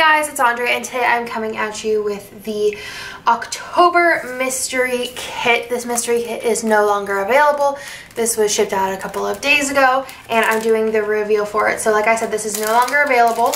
guys, it's Andrea and today I'm coming at you with the October mystery kit. This mystery kit is no longer available. This was shipped out a couple of days ago and I'm doing the reveal for it. So like I said, this is no longer available.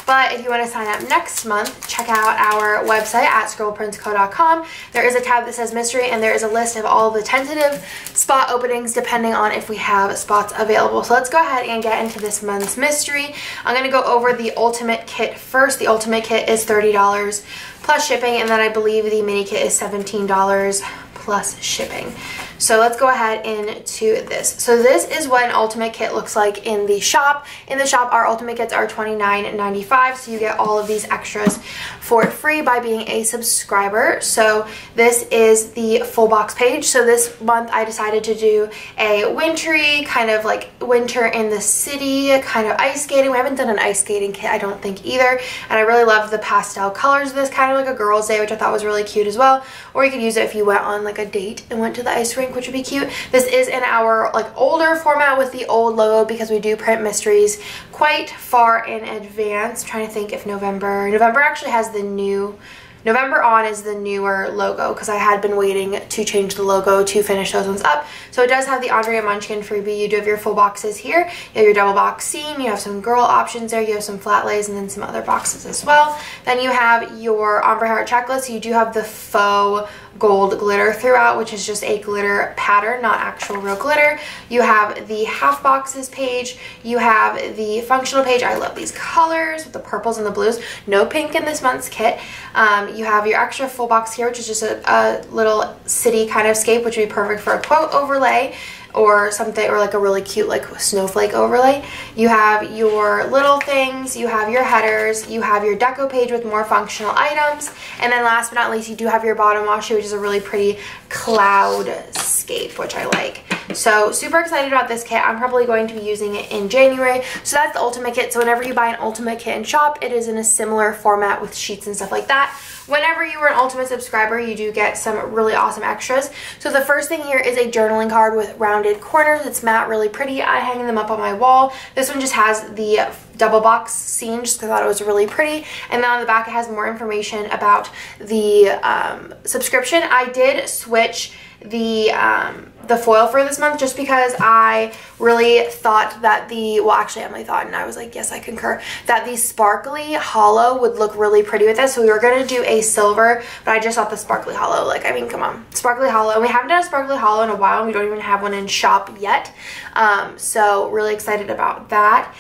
But if you want to sign up next month, check out our website at scribbleprintsco.com. There is a tab that says mystery and there is a list of all the tentative spot openings depending on if we have spots available. So let's go ahead and get into this month's mystery. I'm going to go over the ultimate kit first. The ultimate kit is $30 plus shipping, and then I believe the mini kit is $17 plus shipping. So let's go ahead into this. So this is what an ultimate kit looks like in the shop. In the shop, our ultimate kits are $29.95, so you get all of these extras for free by being a subscriber. So this is the full box page. So this month I decided to do a wintry, kind of like winter in the city, kind of ice skating. We haven't done an ice skating kit, I don't think either. And I really love the pastel colors of this, kind of like a girl's day, which I thought was really cute as well. Or you could use it if you went on like a date and went to the ice rink, which would be cute. This is in our like older format with the old logo because we do print mysteries quite far in advance. I'm trying to think if November actually has the new, November on is the newer logo because I had been waiting to change the logo to finish those ones up. So it does have the Andrea Munchkin freebie. You do have your full boxes here. You have your double box seam. You have some girl options there. You have some flat lays and then some other boxes as well. Then you have your ombre heart checklist. You do have the faux gold glitter throughout, which is just a glitter pattern, not actual real glitter. You have the half boxes page. You have the functional page. I love these colors with the purples and the blues. No pink in this month's kit. You have your extra full box here, which is just a little city kind of scape, which would be perfect for a quote overlay or something, or like a really cute like snowflake overlay. You have your little things, you have your headers, you have your deco page with more functional items, and then last but not least, you do have your bottom washi, which is a really pretty cloud scape, which I like. So super excited about this kit. I'm probably going to be using it in January. So that's the ultimate kit. So whenever you buy an ultimate kit in shop, it is in a similar format with sheets and stuff like that. Whenever you are an ultimate subscriber, you do get some really awesome extras. So the first thing here is a journaling card with rounded corners. It's matte, really pretty. I hang them up on my wall. This one just has the double box seam just because I thought it was really pretty, and then on the back it has more information about the subscription. I did switch the foil for this month just because I really thought that well actually Emily thought, and I was like, yes, I concur, that the sparkly hollow would look really pretty with this. So we were going to do a silver, but I just thought the sparkly hollow, like, I mean, come on, sparkly hollow. And we haven't done a sparkly hollow in a while, and we don't even have one in shop yet. So really excited about that.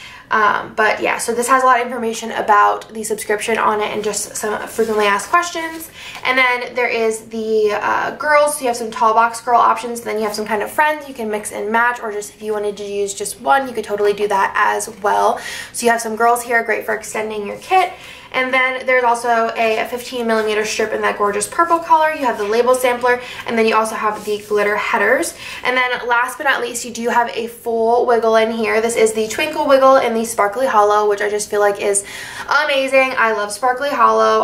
But yeah, so this has a lot of information about the subscription on it and just some frequently asked questions. And then there is the girls, so you have some tall box girl options, then you have some kind of friends you can mix and match, or just if you wanted to use just one, you could totally do that as well. So you have some girls here, great for extending your kit. And then there's also a 15mm strip in that gorgeous purple color. You have the label sampler, and then you also have the glitter headers. And then last but not least, you do have a full wiggle in here. This is the Twinkle Wiggle in the Sparkly Hollow, which I just feel like is amazing. I love Sparkly Hollow.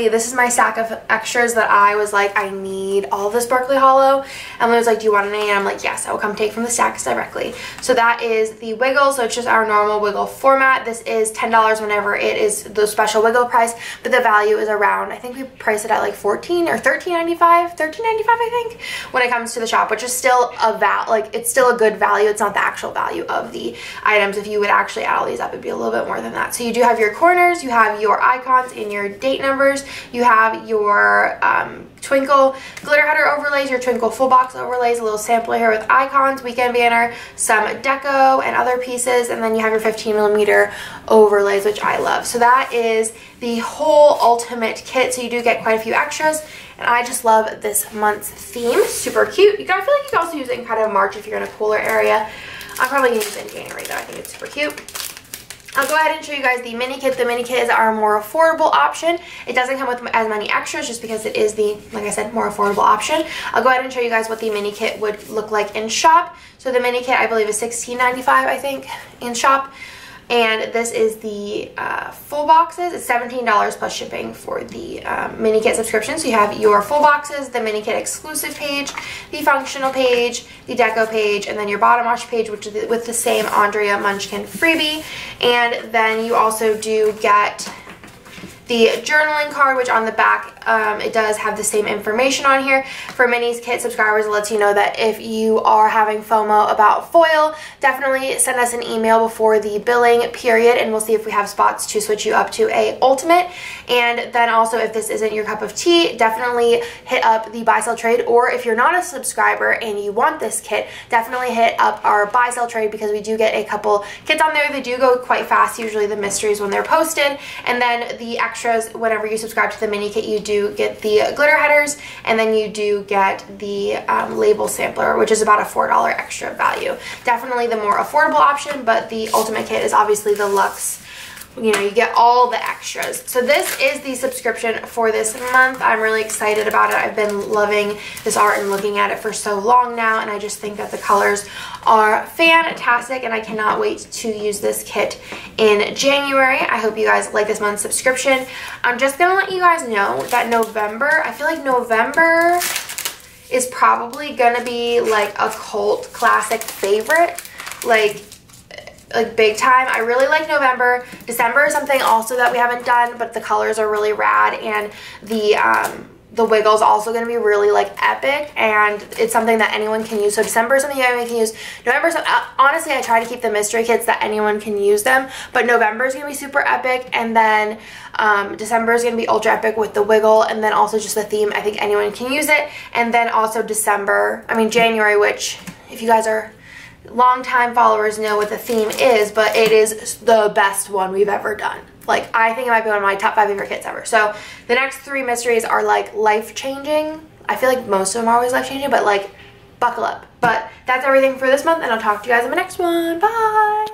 This is my stack of extras that I was like, I need all the Sparkly Hollow. Emily was like, do you want any? And I'm like, yes, I will come take from the stacks directly. So that is the wiggle. So it's just our normal wiggle format. This is $10 whenever it is the special wiggle price, but the value is around, I think we price it at like $14 or $13.95 I think, when it comes to the shop, which is still it's still a good value. It's not the actual value of the items. If you would actually add all these up, it'd be a little bit more than that. So you do have your corners, you have your icons and your date numbers, you have your Twinkle glitter header overlays, your Twinkle full box overlays, a little sampler here with icons, weekend banner, some deco and other pieces, and then you have your 15mm overlays, which I love. So that is the whole ultimate kit. So you do get quite a few extras, and I just love this month's theme. Super cute. I feel like you can also use it in kind of March if you're in a cooler area. I'm probably going to use it in January though. I think it's super cute. I'll go ahead and show you guys the mini kit. The mini kit is our more affordable option. It doesn't come with as many extras just because it is the, like I said, more affordable option. I'll go ahead and show you guys what the mini kit would look like in shop. So the mini kit, I believe, is $16.95, I think, in shop. And this is the full boxes. It's $17 plus shipping for the mini kit subscription. So you have your full boxes, the mini kit exclusive page, the functional page, the deco page, and then your bottom wash page, which is with the same Andrea Munchkin freebie. And then you also do get the journaling card, which on the back, it does have the same information on here. For Minis Kit subscribers, it lets you know that if you are having FOMO about foil, definitely send us an email before the billing period, and we'll see if we have spots to switch you up to a ultimate. And then also, if this isn't your cup of tea, definitely hit up the buy sell trade, or if you're not a subscriber and you want this kit, definitely hit up our buy sell trade, because we do get a couple kits on there. They do go quite fast, usually the mysteries when they're posted, and then the extras, whenever you subscribe to the mini kit, you do get the glitter headers, and then you do get the label sampler, which is about a $4 extra value. Definitely the more affordable option, but the ultimate kit is obviously the luxe. You know, you get all the extras. So this is the subscription for this month. I'm really excited about it. I've been loving this art and looking at it for so long now, and I just think that the colors are fantastic, and I cannot wait to use this kit in January. I hope you guys like this month's subscription. I'm just gonna let you guys know that November, I feel like November is probably gonna be like a cult classic favorite, like big time. I really like November. December is something also that we haven't done, but the colors are really rad, and the wiggle is also going to be really like epic, and it's something that anyone can use. So December is something anyone can use. November, honestly, I try to keep the mystery kits that anyone can use them, but November is going to be super epic, and then December is going to be ultra epic with the wiggle, and then also just the theme. I think anyone can use it. And then also January, which if you guys are longtime followers know what the theme is, but it is the best one we've ever done. Like, I think it might be one of my top 5 favorite kits ever. So the next 3 mysteries are like life-changing. I feel like most of them are always life-changing, but like buckle up. But that's everything for this month, and I'll talk to you guys in the next one. Bye!